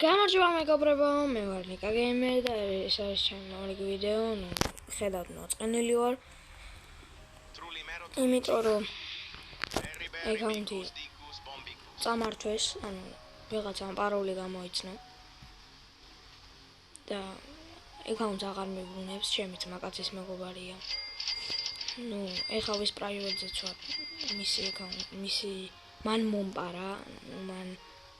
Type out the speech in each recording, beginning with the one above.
გამარჯობა მეგობრებო, მე ვარ ნიკა გეიმერი და ეს არის ჩემი მომრიგ ვიდეო. ხედავთ მოწყენილი ვარ. იმიტომ რომ აკაუნტი წამართვეს, ვიღაცამ პაროლი გამოიცნო და აკაუნტს აღარ მიბრუნებს, ჩემი ძმა კაცის მეგობარია. ეხლა ვის პრაივეტზეც ვარ. მისი მან მომპარა, მან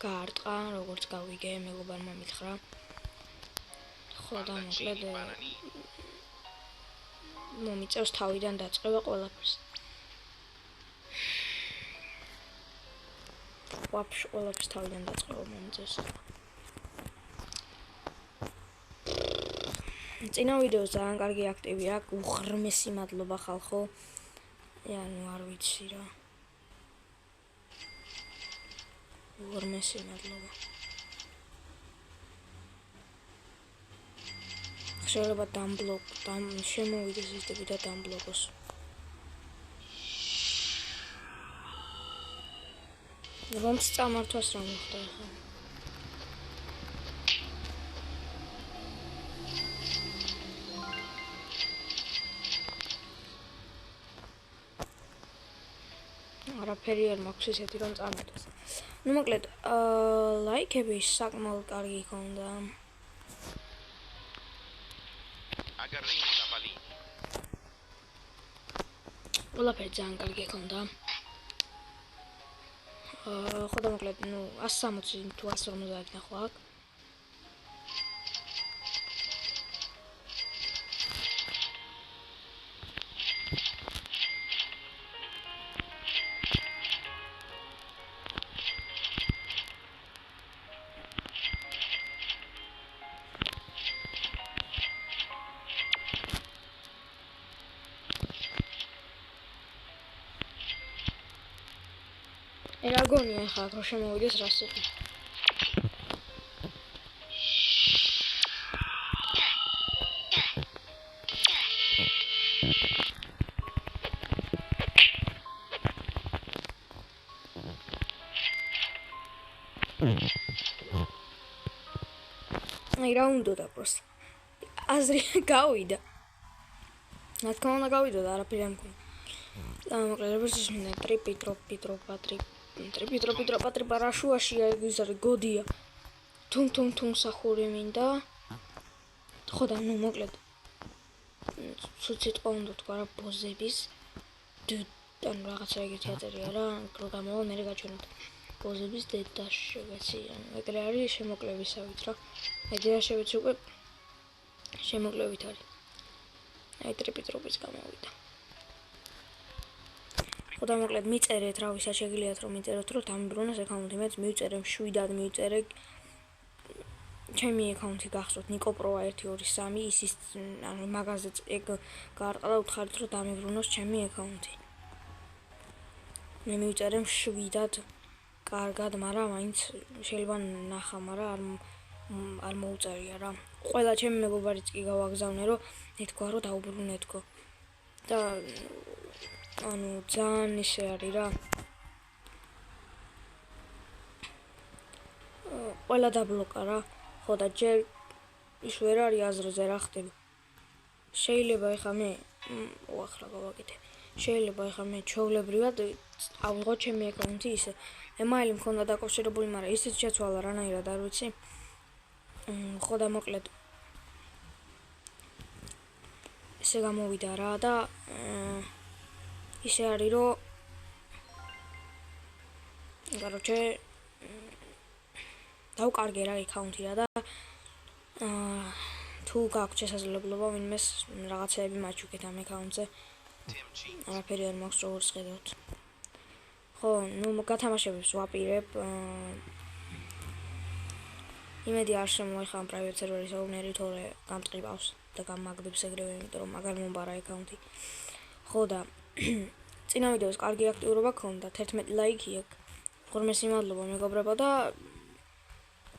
გაარტყა, როგორც გავიგე, მეგობარმა მითხრა. ხო და მოკლედ მომიწევს თავიდან დაწყება ყველაფერს. ვაფშე ყველაფერს თავიდან დაწყება მომიწევს. წინა ვიდეოს ძალიან კარგი აქტივი აქვს, უღრმესი მადლობა ხალხო. არ ვიცი რა. უღრმესი მადლობა. შეიძლება შემოვიდეს ის და დამბლოკოს. რომს წამართვას რა მოხდა ახლა? არაფერი არ მაქვს ისეთი რომ წამეთოს. მოკლედ, ლაიქები საკმაოდ კარგი ქონდა. ყველაფერი ძალიან კარგი ქონდა. ხო და მოკლედ, 160 თუ 150 ნახვა აქვს. რა გონია ხა რომ შემოვიდეს რას იყო? რა უნდა და პროს აზრი გავიდა. რა თქმა უნდა გავიდა და არაფერი არ მქონდა. მოკლედ როგორც მინდა ტრიპი პარაშუაშია ვიზარი გოდია. თუნ სახური მინდა. ხო და მოკლედ სიტყვა უნდა თქვა რა ბოზების ან რაღაცა ეგეთი აწერია რა, რო გამოვა მე გაჩვენოთ. ბოზების დედა შეგეცი, ეგრე არის შემოკლევისავით რა. ეგრეაშევიც უკვე შემოკლევით არის. ტრიპის გამოვიდა. ხო და მოკლედ მიწერეთ რა ვისაც შეგიძლიათ რომ მიწეროთ რომ დამიბრუნოს აკაუნტი, მეც მივწერე 7-დან მივწერე. ჩემი აკაუნტი გახსოვთ ნიკოპრო 123 ისის მაგაზეც ეგ გაარტყა და უთხარით რომ დამიბრუნოს ჩემი აკაუნტი. მე მივწერე 7-დან კარგად, მაგრამ მაინც შეიძლება ნახა, მაგრამ არ მოუწერია რა. ყველა ჩემი მეგობარიც კი გავაგზავნე რომ ეთქვა რომ დაუბრუნეთქო. და ძალიან ისე არის რა. ყველა დაბლოკა რა. ხო და ჯერ ის ვერ არის აზრზე რა ხდება. შეიძლება ეხლა მე ახლა გავაკეთე. შეიძლება ეხლა მე ჩვეულებრივად ავიღო ჩემი აკაუნტი ისე. ემაილი მქონდა დაკავშირებული, მაგრამ ისიც შეცვალა რანაირად არ ვიცი. ხო და მოკლედ ესე გამოვიდა რა და ისე არის რომ короче დავკარგე რა აკაუნტი რა და თუ გაქვთ შესაძლებლობა ვინმეს რაღაცეები მაჩვენეთ ამ აკაუნტზე. არაფერი არ მაქვს როგორც ხედავთ. ხო, გათამაშებებს ვაპირებ. იმედი არ შემოეხლა ამ პრაივეტ სერვერის ოვნერი, თორე გამტყიბავს და გამაგდებს ეგრევე, იმიტომ რომ მაგარ მომბარა აკაუნტი. ხო და წინა ვიდეოს კარგი აქტიურობა ქონდა, 11 ლაიქი აქვს. უღრმესი მადლობა მეგობრებო და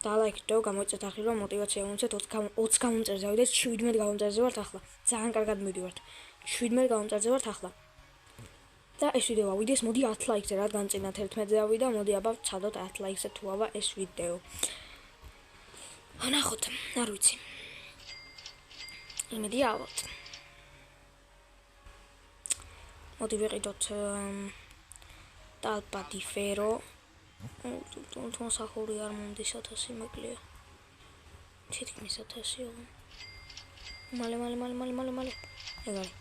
დალაიქდო, გამოიწეთ ახლა რომ мотиваცია მომცეთ 20 გამომწერზე ავიდეთ, 17 გამომწერზე ვართ ახლა. ძალიან კარგად მივიდივართ. 17 გამომწერზე ვართ ახლა. და ეს ვიდეო ავიდეს, მოდი 10 ლაიქზე, რადგან წინა 11-ზე ავიდა, მოდი აბა ვცადოთ 10 ლაიქზე თუ აბა ეს ვიდეო. ნახოთ, არ ვიცი. იმედი ავიღოთ. მოდი ვიყიდოთ ტალპა დი ფერო. თუნსახური არ მომდის 1000 მეკლია. თითქმის 1000-ია. მალე. ეგარი.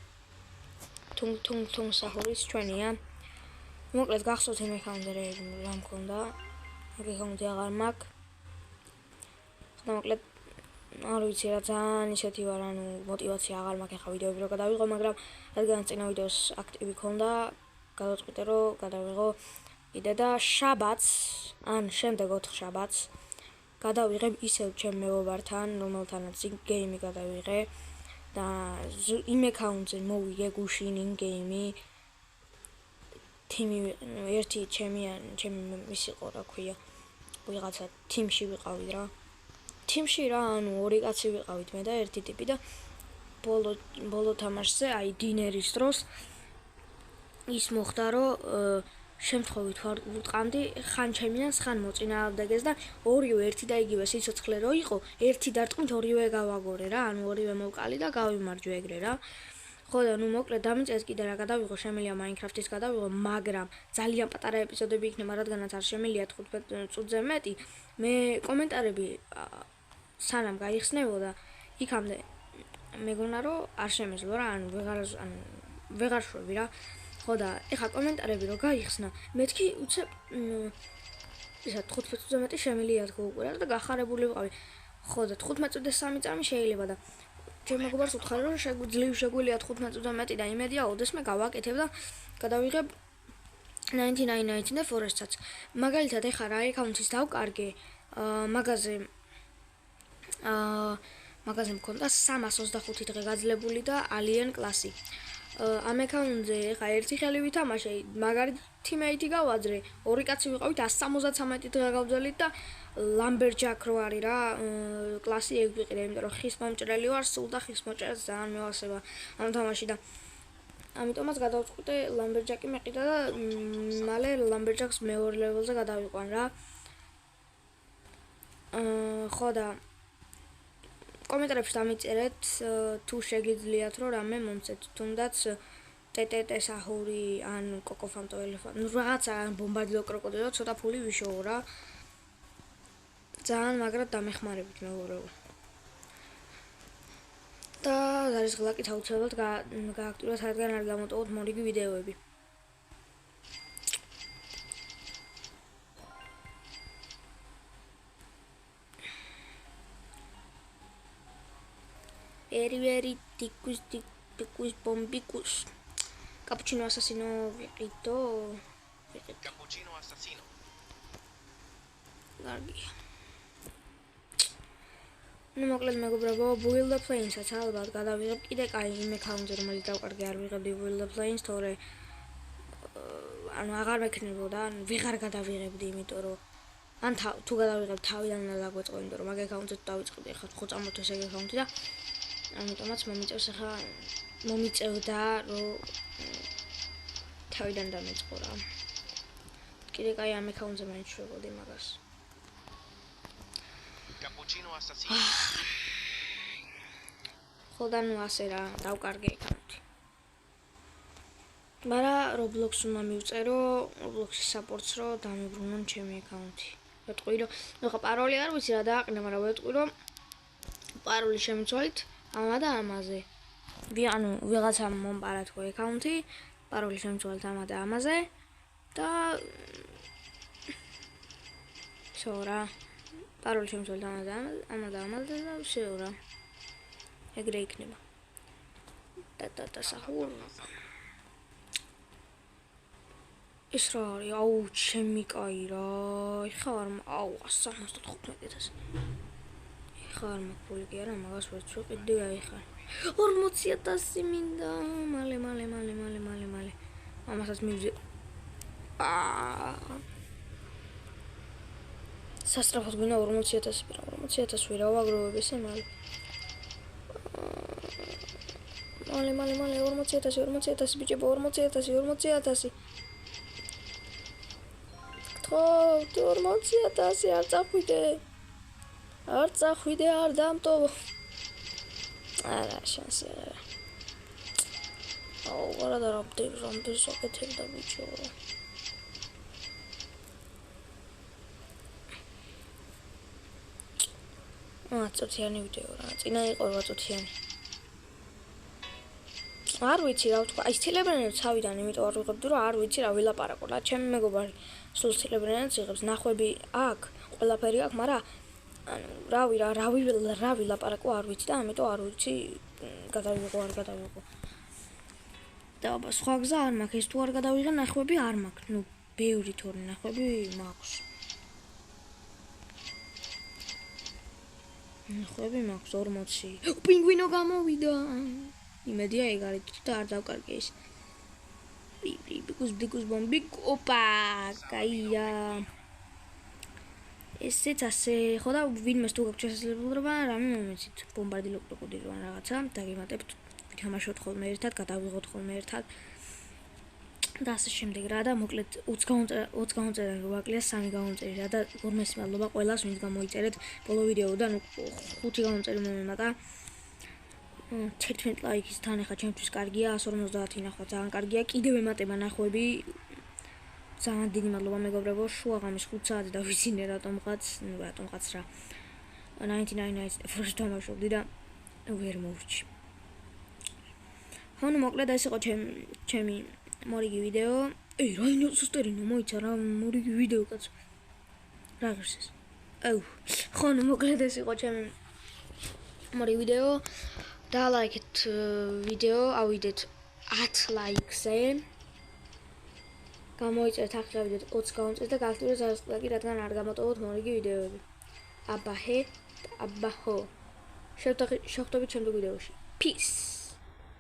თუნსახურის ჩვენია. მოკლედ გახსოვთ იმ აკაუნტზე რა მქონდა. აქ აკაუნტი აღარ მაქვს. ხოდა მოკლედ არ ვიცი რა ძალიან ისეთი ვარ, ანუ мотивация აღარ მაქვს ახლა ვიდეოები რო გადავიღო, მაგრამ რადგან წინა ვიდეოს აქტივი ქონდა, გადავწყვიტე რომ გადავიღო კიდე და შაბათს, ან შემდეგ 4 შაბათს გადავიღებ ისევ ჩემ მეგობართან, რომელთანაც გეიმი გადავიღე და იმ აკაუნტზე მოვიგე გუშინ იმ გეიმი. თიმი ერთი ჩემი მისი ყო რა ქვია. ვიღაცა თიმში ვიყავით რა. თიმში რა, ანუ ორი კაცი ვიყავით მე და ერთი ტიპი და ბოლო თამაშზე, აი დინერის დროს ის მოხდა რომ შემთხვევით ვუტყამდი ხან ჩემიანს, ხან მოწინააღმდეგეს და ორივე ერთი და იგივე სიცოცხლე რო იყო, ერთი დარტყმით ორივე გავაგორე რა, ანუ ორივე მოვკალი და გავიმარჯვე ეგრე რა. ხოდა ნუ მოკლედ დამიწეს კიდე რა გადავიღო, შემიძლია Minecraft-ის გადავიღო, მაგრამ ძალიან პატარა ეპიზოდები იქნება, რადგანაც არ შემიძლია 15 წუთზე მეტი. მე კომენტარები სანამ გაიხსნებოდა, იქამდე მეგონა რომ არ შემეძლო რა, ანუ ვეღარ შვები რა. ხოდა ეხა კომენტარები რო გაიხსნა, მეთქი უცებ ისა 15 წუთზე მეტი შემიძლია თქო უკვე და გახარებული ვიყავი. ხოდა 15 წუთზე 3 წამი შეიძლება და ჩემ მეგობარს უთხარი რომ შეგვიძლია 15 წუთზე მეტი და იმედია ოდესმე გავაკეთებ და გადავიღებ 99 და Forest-საც. მაგალითად ეხა რა აკაუნტის დავკარგე, მაგაზე მქონდა 325 დღე გაძლებული და Alien კლასი. ამ აკაუნტზე ეხა ერთი ხელი ვითამაშე, მაგარი თიმეიტი გავაძრე, ორი კაცი ვიყავით 173 დღე გავძელით და Lumberjack რო არის რა, კლასი ეგ ვიყიდე, იმიტომ რომ ხის მომჭრელი ვარ, სულ და ხის მოჭრელს ძალიან მევასება ამ თამაში და ამიტომაც გადავწყვიტე Lumberjack-ი მეყიდა და მალე Lumberjack-ს მეორე ლეველზე გადავიყვან რა. ხოდა კომენტარებში დამიწერეთ თუ შეგიძლიათ რომ რამე მომცეთ, თუნდაც ტეტეტ საჰური ან კოკოფანტო ელეფანტ, ნუ რაღაცა ბომბარდილო კროკოდილო ცოტა ფული ვიშოო რა. ძალიან მაგრად დამეხმარებით მეგობრებო. და არის ღლაკით აუცილებლად გააქტიუროთ, რადგან არ გამოტოვოთ მორიგი ვიდეოები. Veri ticus bombicus. Cappuccino assassino vierito. Cappuccino assassino. Gargi. Nu მოკლედ მეგობრებო, Build the Planes-აც ალბათ გადავიღებ კიდე კაი იმ აკაუნტზე, რომელიც დავკარგე, არ ვიღებდი Build the Planes, თორე ანუ აღარ მექნებოდა, ან ვეღარ გადავიღებდი, იმიტომ რომ ან თუ გადავიღებ თავიდან უნდა დაგვეწყო, იმიტომ რომ მაგ აკაუნტზე დავიწყდი, ახლა ხო წამოთეს ეგ აკაუნტი და ამიტომაც მომიწევდა რომ თავიდან დამეწყო რა. კიდე კაი ამ აკაუნტზე მეჩვევოდი მაგას. Cappuccino assassino. ხოდა ნუ ასე რა, დავკარგე აკაუნტი. მაგრამ Roblox უნდა მივწერო, Roblox-ის support-ს რო დამიბრუნონ ჩემი აკაუნტი. ვეტყვი რომ, ნუ ხა პაროლი არ ვიცი რა დააყენე, მაგრამ ვეტყვი რომ პაროლი შემიცვალით ამა და ამაზე. ანუ ვიღაცა მომპარა თქო აკაუნტი, პაროლი შემიცვალით ამა და ამაზე და всё რა. პაროლი შემიცვალით ამა და ამაზე და всё რა. ეგრე იქნება. და საჰურ. ის რა არის? აუ, ჩემი კაი რა. ხარ აუ 175.000. ხარ მოკული კი არა, მაგას ვერც ვიყიდი აიხარ. 40.000 მინდა. მალე. ამასაც მივზე. სასტრაფოდ გვინდა 40.000 პირა, 40.000 ვირა ვაგროვებ ესე მალე. მალე 40.000 ბიჭებო, 40.000. ხო, 40.000 არ წახვიდე. არ წახვიდე, არ დამტოვო. არა, შანსი არა. აუ, არა და რამდენი საკეთებდა ბიჭო. წუთიანი ვიდეო რა. წინა იყო 8 წუთიანი. არ ვიცი რა ვთქვა. აი, სცილებრენებს თავიდან, იმიტომ არ ვიღებდი რომ არ ვიცი რა ვილაპარაკო. რა, ჩემი მეგობარი სულ სცილებრენებს იღებს. ნახვები აქვს, ყველაფერი აქვს, მაგრამ ანუ რა ვილაპარაკო არ ვიცი და ამიტომ არ ვიცი გადავიღო არ გადავიღო. და სხვა გზა არ მაქვს. ეს თუ არ გადავიღე ნახვები არ მაქვს. ნუ ბევრი თორე ნახვები მაქვს. ნახვები მაქვს 40. პინგვინო გამოვიდა. იმედია ეგ არის და არ დავკარგე ის. ბიკუს ბომბი. ოპა, კაია. ესეც ასე, ხო და ვინმეს თუ გაქვს შესაძლებლობა, რამე მომეცით. ბომბარდილო კროკოდილი ან რაღაცა, დაგემატებთ. ვითამაშოთ ხოლმე ერთად, გადავიღოთ ხოლმე ერთად. და ასე შემდეგ რა და მოკლედ 20 გამომწერა რო აკლია 3 გამომწერი რა და გორმესი მადლობა ყველას ვინც გამოიწერეთ ბოლო ვიდეოდან 5 გამომწერი მომემატა 11 ლაიქის თან ახლა ჩემთვის კარგია 150 ნახვა ძალიან კარგია კიდევ ემატება ნახვები ძალიან დიდი მადლობა მეგობრებო შუაღამის 5 საათი და ვიცინე რატომღაც რა 99 nights first თამაშობდი და ვერ მოვრჩი ხო ნუ მოკლედ ეს იყო ჩემი მორიგი ვიდეო. რაინო სუსტერინო მოიცა რა მორიგი ვიდეო კაც. რა ღირს ეს? აუ. ხო ნუ მოკლედ ეს იყო ჩემი მორიგი ვიდეო. დალაიქეთ ვიდეო, ავიდეთ 10 ლაიქზე. გამოიწერეთ ახლა ვიდეო 20 გამომწერეთ და გააქტიურეთ ზარისკლაკი, რადგან არ გამოტოვოთ მორიგი ვიდეოები. აბაჰე, აბაჰო. შევხვდებით შემდეგ ვიდეოში. Peace.